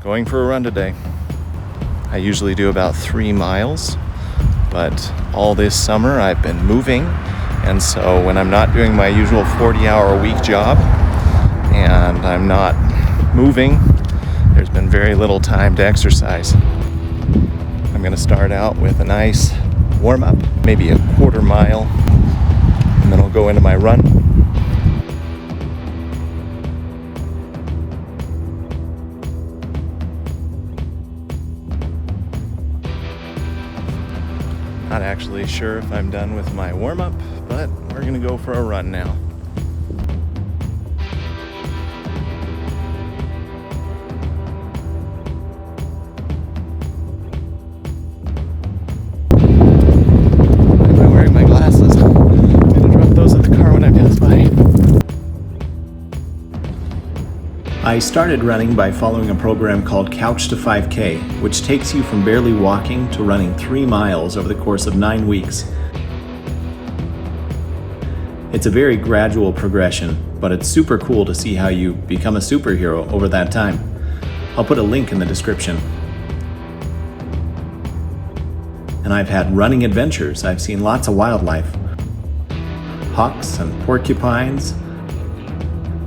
going for a run today. I usually do about 3 miles, but all this summer I've been moving, and so when I'm not doing my usual 40-hour-a-week job and I'm not moving, there's been very little time to exercise. I'm going to start out with a nice warm-up, maybe a quarter mile, and then I'll go into my run. Not actually sure if I'm done with my warm-up, but we're gonna go for a run now. Am I wearing my glasses? I'm gonna drop those at the car when I pass by. I started running by following a program called Couch to 5K, which takes you from barely walking to running 3 miles over the course of 9 weeks. It's a very gradual progression, but it's super cool to see how you become a superhero over that time. I'll put a link in the description. And I've had running adventures. I've seen lots of wildlife. Hawks and porcupines.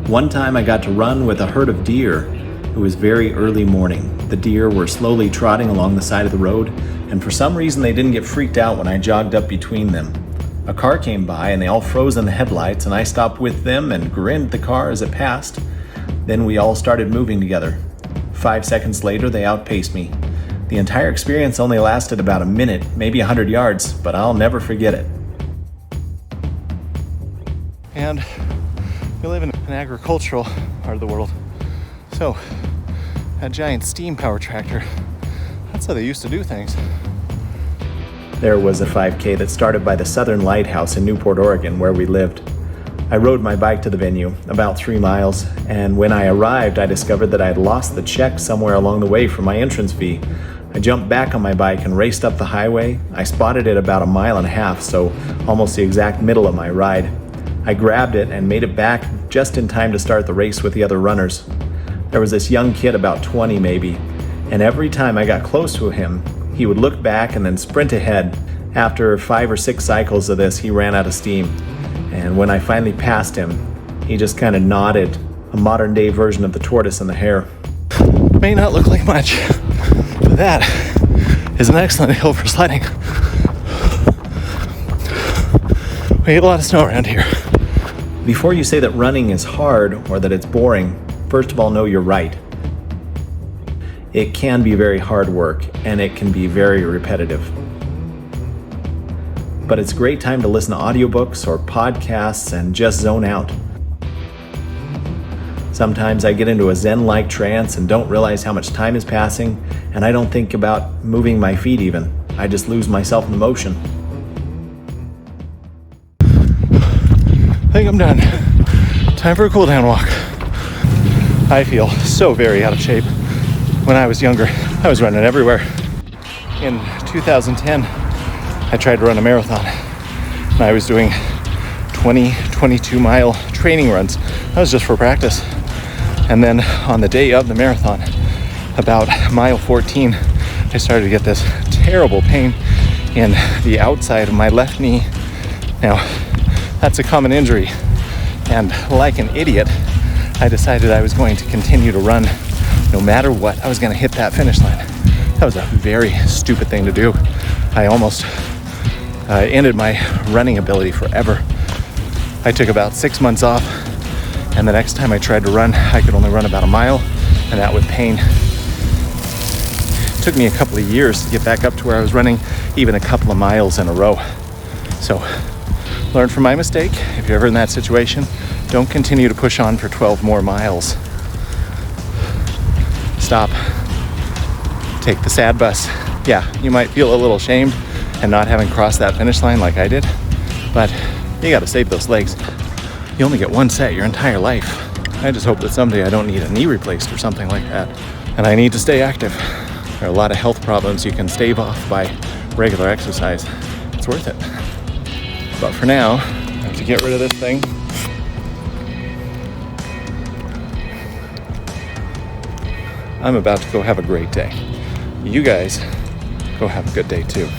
One time I got to run with a herd of deer. It was very early morning. The deer were slowly trotting along the side of the road, and for some reason they didn't get freaked out when I jogged up between them. A car came by and they all froze in the headlights, and I stopped with them and grinned at the car as it passed. Then we all started moving together. 5 seconds later they outpaced me. The entire experience only lasted about a minute, maybe 100 yards, but I'll never forget it. And we live in an agricultural part of the world. So, that giant steam power tractor, that's how they used to do things. There was a 5K that started by the Southern Lighthouse in Newport, Oregon, where we lived. I rode my bike to the venue, about 3 miles, and when I arrived, I discovered that I had lost the check somewhere along the way for my entrance fee. I jumped back on my bike and raced up the highway. I spotted it about 1.5 miles, so almost the exact middle of my ride. I grabbed it and made it back just in time to start the race with the other runners. There was this young kid, about 20 maybe, and every time I got close to him, he would look back and then sprint ahead. After 5 or 6 cycles of this, he ran out of steam. And when I finally passed him, he just kind of nodded, a modern day version of the tortoise and the hare. May not look like much, but that is an excellent hill for sledding. We get a lot of snow around here. Before you say that running is hard or that it's boring, first of all, know you're right. It can be very hard work and it can be very repetitive. But it's a great time to listen to audiobooks or podcasts and just zone out. Sometimes I get into a Zen-like trance and don't realize how much time is passing, and I don't think about moving my feet even. I just lose myself in the motion. I think I'm done. Time for a cool down walk. I feel so very out of shape. When I was younger, I was running everywhere. In 2010, I tried to run a marathon. And I was doing 22 mile training runs. That was just for practice. And then on the day of the marathon, about mile 14, I started to get this terrible pain in the outside of my left knee. Now, that's a common injury, and like an idiot, I decided I was going to continue to run no matter what. I was going to hit that finish line. That was a very stupid thing to do. I almost ended my running ability forever. I took about 6 months off, and the next time I tried to run, I could only run about 1 mile, and that with pain. It took me a couple of years to get back up to where I was running even a couple of miles in a row. So, learn from my mistake. If you're ever in that situation, don't continue to push on for 12 more miles. Stop. Take the sad bus. Yeah, you might feel a little ashamed and not having crossed that finish line like I did, but you gotta save those legs. You only get one set your entire life. I just hope that someday I don't need a knee replaced or something like that. And I need to stay active. There are a lot of health problems you can stave off by regular exercise. It's worth it. But for now, I have to get rid of this thing. I'm about to go have a great day. You guys go have a good day too.